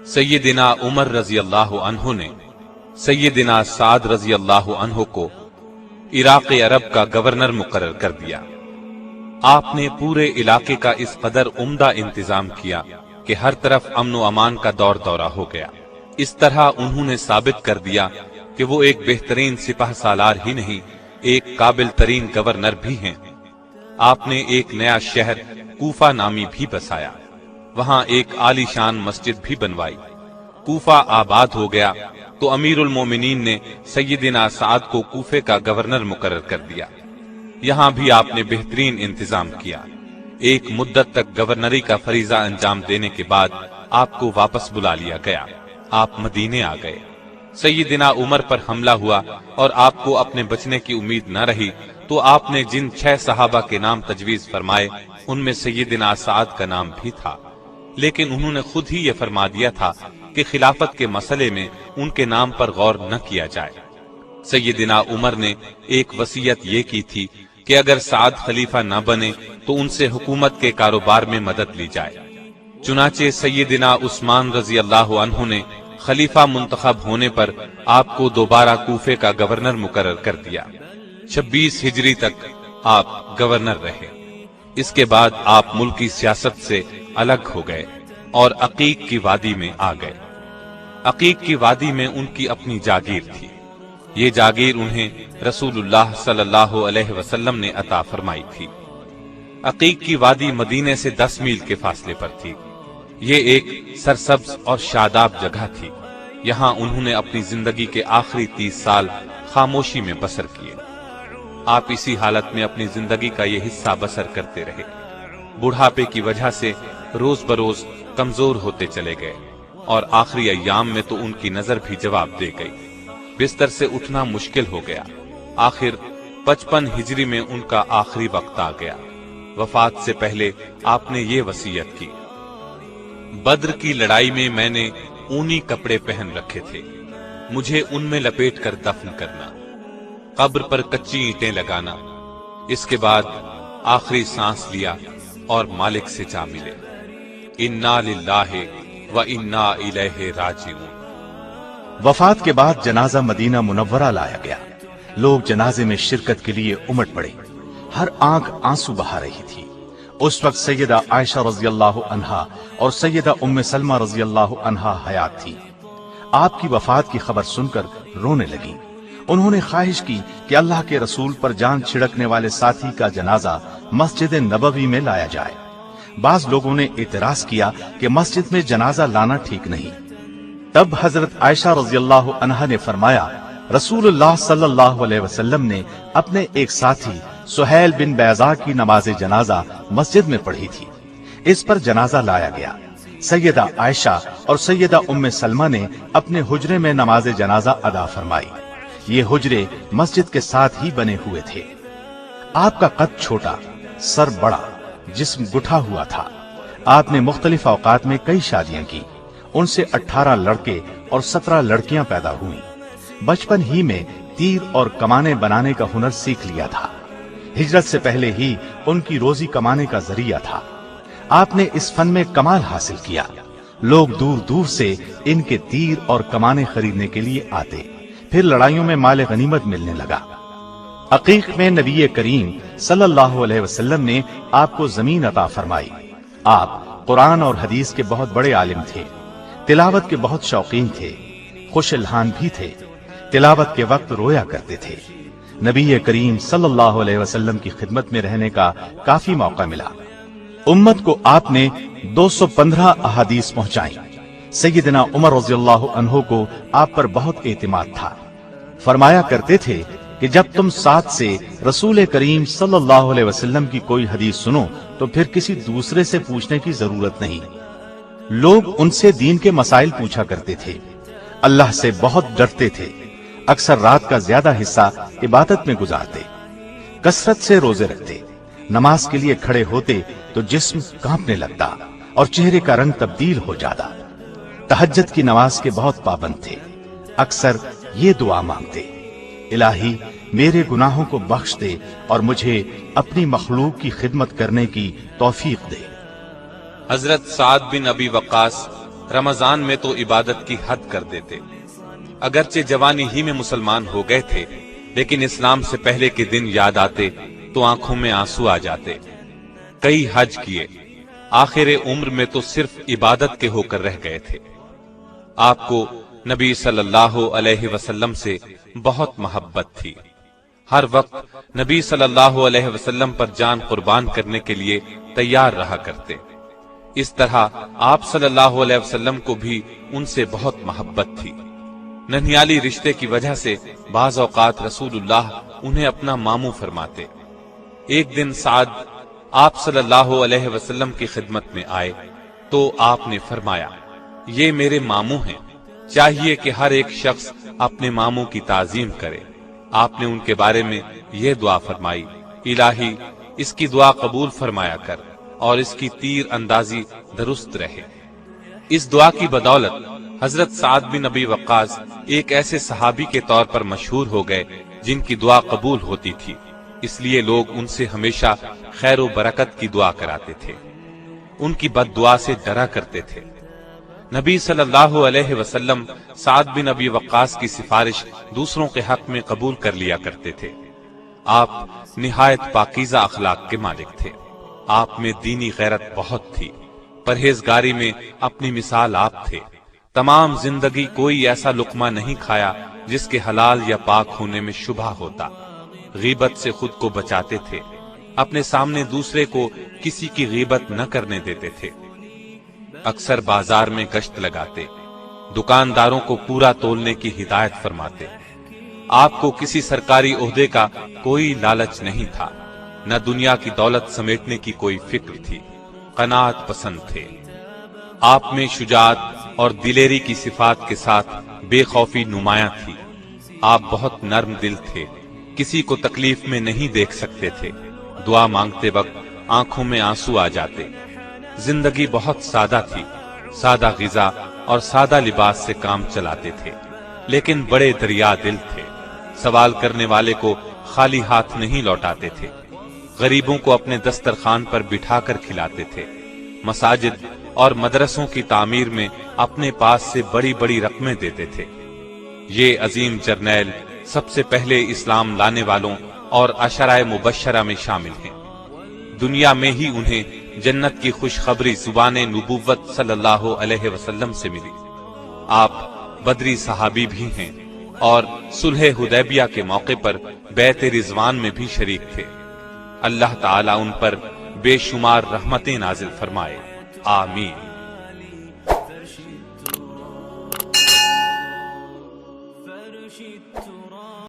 سیدنا عمر رضی اللہ عنہ نے سیدنا سعد رضی اللہ عنہ کو عراق عرب کا گورنر مقرر کر دیا۔ آپ نے پورے علاقے کا اس قدر عمدہ انتظام کیا کہ ہر طرف امن و امان کا دور دورہ ہو گیا۔ اس طرح انہوں نے ثابت کر دیا کہ وہ ایک بہترین سپہ سالار ہی نہیں، ایک قابل ترین گورنر بھی ہیں۔ آپ نے ایک نیا شہر کوفہ نامی بھی بسایا، وہاں ایک عالی شان مسجد بھی بنوائی۔ کوفہ آباد ہو گیا تو امیر المومنین نے سیدنا سعد کو کوفے کا گورنر مقرر کر دیا۔ یہاں بھی آپ نے بہترین انتظام کیا۔ ایک مدت تک گورنری کا فریضہ انجام دینے کے بعد آپ کو واپس بلا لیا گیا۔ آپ مدینے آ گئے۔ سیدنا عمر پر حملہ ہوا اور آپ کو اپنے بچنے کی امید نہ رہی تو آپ نے جن 6 صحابہ کے نام تجویز فرمائے ان میں سیدنا سعد کا نام بھی تھا، لیکن انہوں نے خود ہی یہ فرما دیا تھا کہ خلافت کے مسئلے میں ان کے نام پر غور نہ کیا جائے۔ سیدنا عمر نے ایک وصیت یہ کی تھی کہ اگر سعد خلیفہ نہ بنے تو ان سے حکومت کے کاروبار میں مدد لی جائے۔ چنانچہ سیدنا عثمان رضی اللہ عنہ نے خلیفہ منتخب ہونے پر آپ کو دوبارہ کوفے کا گورنر مقرر کر دیا۔ 26 ہجری تک آپ گورنر رہے۔ اس کے بعد آپ ملکی سیاست سے الگ ہو گئے اور عقیق کی وادی میں آ گئے۔ عقیق کی وادی میں ان کی اپنی جاگیر تھی۔ یہ جاگیر انہیں رسول اللہ صلی اللہ علیہ وسلم نے عطا فرمائی تھی۔ عقیق کی وادی مدینے سے 10 میل کے فاصلے پر تھی۔ یہ ایک سرسبز اور شاداب جگہ تھی۔ یہاں انہوں نے اپنی زندگی کے آخری 30 سال خاموشی میں بسر کیے۔ آپ اسی حالت میں اپنی زندگی کا یہ حصہ بسر کرتے رہے۔ بڑھاپے کی وجہ سے روز بروز کمزور ہوتے چلے گئے اور آخری ایام میں تو ان کی نظر بھی جواب دے گئی۔ بستر سے اٹھنا مشکل ہو گیا۔ آخر 55 ہجری میں ان کا آخری وقت آ گیا۔ وفات سے پہلے آپ نے یہ وصیت کی: بدر کی لڑائی میں میں نے اونی کپڑے پہن رکھے تھے، مجھے ان میں لپیٹ کر دفن کرنا، قبر پر کچی اینٹیں لگانا۔ اس کے بعد آخری سانس لیا اور مالک سے جا ملے۔ انا للہ و انا الیہ راجعون۔ وفات کے بعد جنازہ مدینہ منورہ لایا گیا۔ لوگ جنازے میں شرکت کے لیے امٹ پڑے۔ ہر آنکھ آنسو بہا رہی تھی۔ اس وقت سیدہ عائشہ رضی اللہ عنہا اور سیدہ ام سلمہ رضی اللہ عنہا حیات تھی۔ آپ کی وفات کی خبر سن کر رونے لگی۔ انہوں نے خواہش کی کہ اللہ کے رسول پر جان چھڑکنے والے ساتھی کا جنازہ مسجد نبوی میں لایا جائے۔ بعض لوگوں نے اعتراض کیا کہ مسجد میں جنازہ لانا ٹھیک نہیں۔ تب حضرت عائشہ رضی اللہ عنہا نے فرمایا، رسول اللہ صلی اللہ علیہ وسلم نے اپنے ایک ساتھی سہیل بن بیضاء کی نماز جنازہ مسجد میں پڑھی تھی۔ اس پر جنازہ لایا گیا۔ سیدہ عائشہ اور سیدہ ام سلمہ نے اپنے حجرے میں نماز جنازہ ادا فرمائی۔ یہ حجرے مسجد کے ساتھ ہی بنے ہوئے تھے۔ آپ کا قد چھوٹا، سر بڑا، جسم گٹھا ہوا تھا۔ آپ نے مختلف اوقات میں کئی شادیاں کی۔ ان سے 18 لڑکے اور 17 لڑکیاں پیدا ہوئیں۔ بچپن ہی میں تیر اور کمانے بنانے کا ہنر سیکھ لیا تھا۔ ہجرت سے پہلے ہی ان کی روزی کمانے کا ذریعہ تھا۔ آپ نے اس فن میں کمال حاصل کیا۔ لوگ دور دور سے ان کے تیر اور کمانے خریدنے کے لیے آتے۔ پھر لڑائیوں میں مال غنیمت ملنے لگا۔ عقیق میں نبی کریم صلی اللہ علیہ وسلم نے آپ کو زمین عطا فرمائی۔ آپ قرآن اور حدیث کے بہت بڑے عالم تھے۔ تلاوت کے بہت شوقین تھے۔ خوش الحان بھی تھے۔ تلاوت کے وقت رویا کرتے تھے۔ نبی کریم صلی اللہ علیہ وسلم کی خدمت میں رہنے کا کافی موقع ملا۔ امت کو آپ نے 215 احادیث پہنچائیں۔ سیدنا عمر رضی اللہ عنہ کو آپ پر بہت اعتماد تھا۔ فرمایا کرتے تھے کہ جب تم ساتھ سے رسول کریم صلی اللہ علیہ وسلم کی کوئی حدیث سنو تو پھر کسی دوسرے سے پوچھنے کی ضرورت نہیں۔ لوگ ان سے دین کے مسائل پوچھا کرتے تھے۔ اللہ سے بہت ڈرتے تھے۔ اکثر رات کا زیادہ حصہ عبادت میں گزارتے۔ کثرت سے روزے رکھتے۔ نماز کے لیے کھڑے ہوتے تو جسم کانپنے لگتا اور چہرے کا رنگ تبدیل ہو جاتا۔ تہجد کی نماز کے بہت پابند تھے۔ اکثر یہ دعا مانگتے، الہی میرے گناہوں کو بخش دے اور مجھے اپنی مخلوق کی خدمت کرنے کی توفیق دے۔ حضرت سعد بن ابی وقاص رمضان میں تو عبادت کی حد کر دیتے۔ اگرچہ جوانی ہی میں مسلمان ہو گئے تھے، لیکن اسلام سے پہلے کے دن یاد آتے تو آنکھوں میں آنسو آ جاتے۔ کئی حج کیے، آخر عمر میں تو صرف عبادت کے ہو کر رہ گئے تھے۔ آپ کو نبی صلی اللہ علیہ وسلم سے بہت محبت تھی، ہر وقت نبی صلی اللہ علیہ وسلم پر جان قربان کرنے کے لیے تیار رہا کرتے۔ اس طرح آپ صلی اللہ علیہ وسلم کو بھی ان سے بہت محبت تھی۔ ننھیالی رشتے کی وجہ سے بعض اوقات رسول اللہ انہیں اپنا ماموں فرماتے۔ ایک دن سعد آپ صلی اللہ علیہ وسلم کی خدمت میں آئے تو آپ نے فرمایا، یہ میرے ماموں ہیں، چاہیے کہ ہر ایک شخص اپنے ماموں کی تعظیم کرے۔ آپ نے ان کے بارے میں یہ دعا فرمائی، الہی اس کی دعا قبول فرمایا کر اور اس کی تیر اندازی درست رہے۔ اس دعا کی بدولت حضرت سعد بن ابی وقاص ایک ایسے صحابی کے طور پر مشہور ہو گئے جن کی دعا قبول ہوتی تھی، اس لیے لوگ ان سے ہمیشہ خیر و برکت کی دعا کراتے تھے، ان کی بد دعا سے ڈرا کرتے تھے۔ نبی صلی اللہ علیہ وسلم سعد بن ابی وقاص کی سفارش دوسروں کے حق میں قبول کر لیا کرتے تھے۔ آپ نہایت پاکیزہ اخلاق کے مالک تھے، آپ میں دینی غیرت بہت تھی، پرہیزگاری میں اپنی مثال آپ تھے۔ تمام زندگی کوئی ایسا لقمہ نہیں کھایا جس کے حلال یا پاک ہونے میں شبہ ہوتا۔ غیبت سے خود کو بچاتے تھے، اپنے سامنے دوسرے کو کسی کی غیبت نہ کرنے دیتے تھے۔ اکثر بازار میں گشت لگاتے، دکانداروں کو پورا تولنے کی ہدایت فرماتے۔ آپ کو کسی سرکاری عہدے کا کوئی لالچ نہیں تھا، نہ دنیا کی دولت سمیٹنے کی کوئی فکر تھی، قناعت پسند تھے۔ آپ میں شجاعت اور دلیری کی صفات کے ساتھ بے خوفی نمایاں تھی۔ آپ بہت نرم دل تھے، کسی کو تکلیف میں نہیں دیکھ سکتے تھے۔ دعا مانگتے وقت آنکھوں میں آنسو آ جاتے۔ زندگی بہت سادہ تھی، سادہ غذا اور سادہ لباس سے کام چلاتے تھے، لیکن بڑے دریا دل تھے۔ سوال کرنے والے کو خالی ہاتھ نہیں لوٹاتے تھے، غریبوں کو اپنے دسترخوان پر بٹھا کر کھلاتے تھے۔ مساجد اور مدرسوں کی تعمیر میں اپنے پاس سے بڑی بڑی رقمیں دیتے تھے۔ یہ عظیم جرنیل سب سے پہلے اسلام لانے والوں اور عشرہ مبشرہ میں شامل ہیں۔ دنیا میں ہی انہیں جنت کی خوشخبری زبان نبوت صلی اللہ علیہ وسلم سے ملی۔ آپ بدری صحابی بھی ہیں اور صلح حدیبیہ کے موقع پر بیعت رضوان میں بھی شریک تھے۔ اللہ تعالیٰ ان پر بے شمار رحمتیں نازل فرمائے، آمین۔